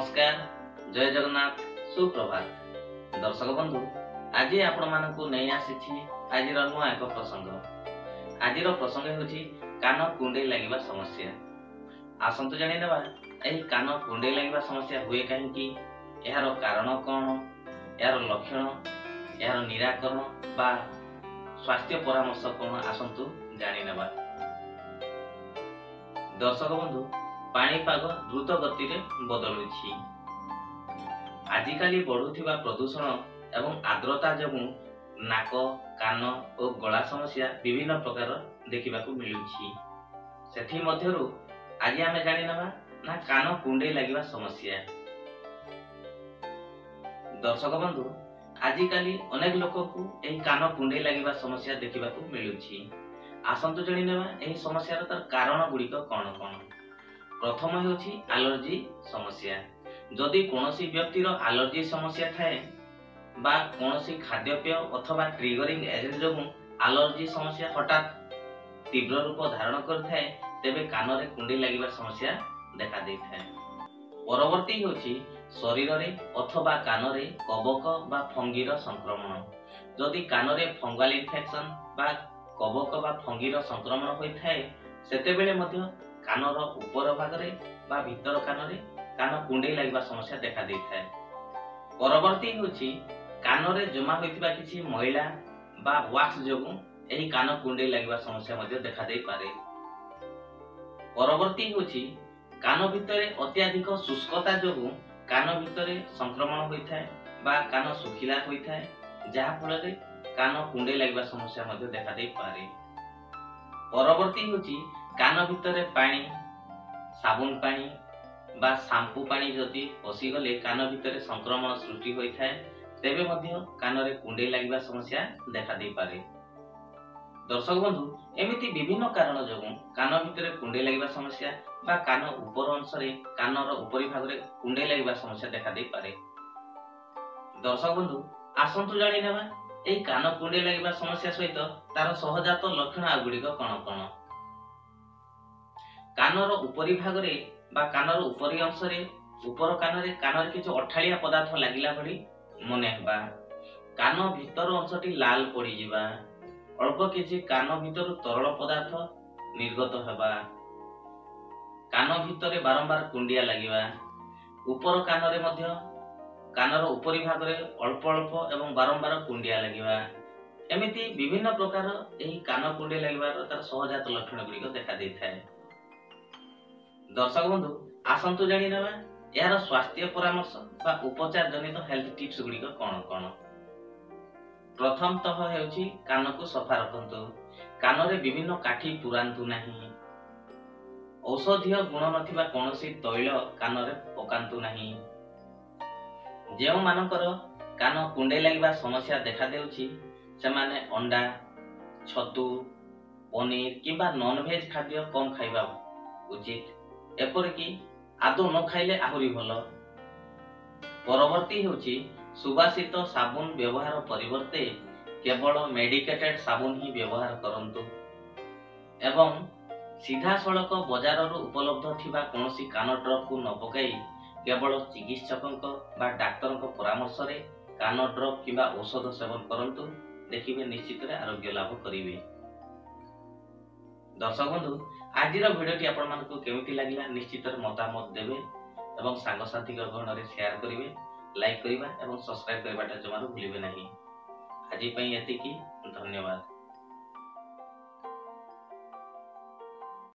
नमस्कार, जय जगन्नाथ, सुप्रभात। दर्शक बंधु, आज आपण मानकु नहीं आसी आज नुआ एक प्रसंग। आज प्रसंग होछि कान कुंडे लागिबा समस्या। आसंतु जानि देबा एही कान कुंडे लागिबा समस्या हुए काहेकि, एहार कारण कौन, एहार लक्षण, एहार निराकरण बा स्वास्थ्य परामर्श कौन, आसंतु जानि नेबा। दर्शक बंधु, पाणीपाग द्रुत गति रे बदलुछि। आजिकाली बढ़ुथिबा प्रदूषण एवं आर्द्रता जोगु नाक, कान और गला समस्या विभिन्न प्रकार देखिबाकू मिलुछि। सेथि मध्यरु आज आमे जानि नबा ना कान कुंडे लागिबा समस्या। दर्शक बंधु, आजिकाली अनेक लोककू एही कान कुंडे लागिबा समस्या देखिबाकू मिलुछि। आसंतु जानि नेबा एही समस्यार तार कारण गुड़िक कौन कौन। प्रथम होछि एलर्जी समस्या। जदि कोनोसी व्यक्तिर एलर्जी समस्या थाए बा कोनोसी खाद्यपेय अथवा ट्रिगरिंग एजेंट जोगु एलर्जी समस्या हठात तीव्र रूप धारण करथाए, तेबे कान रे कुंडे लागिबा समस्या देखा देथाए। परवर्ती होछि शरीर रे अथवा कान रे कबक बा फंगीर संक्रमण। जदि कान रे फंगल इन्फेक्शन बा कबक बा फंगीर संक्रमण होइथाए, सेतेबेले मध्य कानर ऊपर भाग रे बा भीतर कान रे कान कुंडे लागिबा समस्या देखा देथाए। परवर्ती होछि कान रे जमा होइतिबा किछि मैला बा वैक्स जोगु एही कान कुंडे लागिबा समस्या मध्य देखा देई पारे। परवर्ती होछि कान भितरे अत्याधिक शुष्कता जोगु कान भितरे संक्रमण होइथाए बा कान सुखिला होइथाए, जहा फल रे कान कुंडे लागिबा समस्या मध्य देखा देई पारे। परवर्ती होछि कान भितरे पानी, साबुन पानी बा शैम्पू पानी जदि पसी गले कान भितरे संक्रमण सृष्टि होइथाए, तेबे मध्य कान रे कुंडे लागिबा समस्या देखा देई पारे। दर्शक बंधु, एमिति विभिन्न कारण जोगु कान भितरे कुंडे लागिबा समस्या बा कान ऊपर अंश रे कानर उपरी भाग रे कुंडे लागिबा समस्या देखा देई पारे। दर्शक बंधु, आसंतु जानि नेबा एही कान कुंडे लागिबा समस्या सहित तार सहजात लक्षण आ गुड़िक कौन कौन। कानर उपरी भाग रे बा कानर उपरी अंश रे ऊपर कान रे किछु अठालिया पदार्थ लागिला भली मने हेबा। कान भीतर अंशटी लाल पड़ी जिबा। अल्प किछि कान भीतर तरल पदार्थ निर्गत हेबा। कान भीतर बारंबार कुंडिया लागिबा। ऊपर कान रे मध्य कानर उपरी भाग रे अल्प अल्प एवं बारंबार कुंडिया लागिबा। एमिति विभिन्न प्रकार एही कान कुंडे लागिबार तार सहजात लक्षण गुड़िक देखा देथाए। दर्शक बंधु, आसंतु जानि नेबा यार स्वास्थ्य परामर्श बा उपचार जनित हेल्थ टिप्स गुड़िक कौन कौन। प्रथमतः हेउछि कान को सफा रखंतु। कान रे विभिन्न काठी पुरांतु नाही। औषधीय गुण नथिबा कोनोसी तैल कान रे पकांतु नाही। जेउ मानकर कान कुंडे लागिबा समस्या देखा देउछि, सेमाने अंडा, छतु, पनीर किबा नॉन वेज खाद्य कम खाइबा उचित। एपरिकी आदो न खाइले आहुरी भल। परवर्ती होछि सुवासित साबुन व्यवहार परिवर्ते केवल मेडिकेटेड साबुन ही व्यवहार करंतु एवं सीधा सड़क बाजार रो उपलब्ध थिबा कोनोसी कान ड्रप को न पकाई केवल चिकित्सकक बा डाक्टरक परामर्श रे कान ड्रप किबा औषध सेवन करंतु। देखिबे निश्चित रे आरोग्य लाभ करिवे। दर्शक बंधु, आजिर भिडियोटी आपण मानकु केमिति लागिला निश्चित रे मतामत देबे एवं सांग साथी गण रे शेयर करिवे, लाइक करिबा एवं सब्सक्राइब करबाटा जमारो भूलिबे नाही। आजि पई एतिकी, धन्यवाद।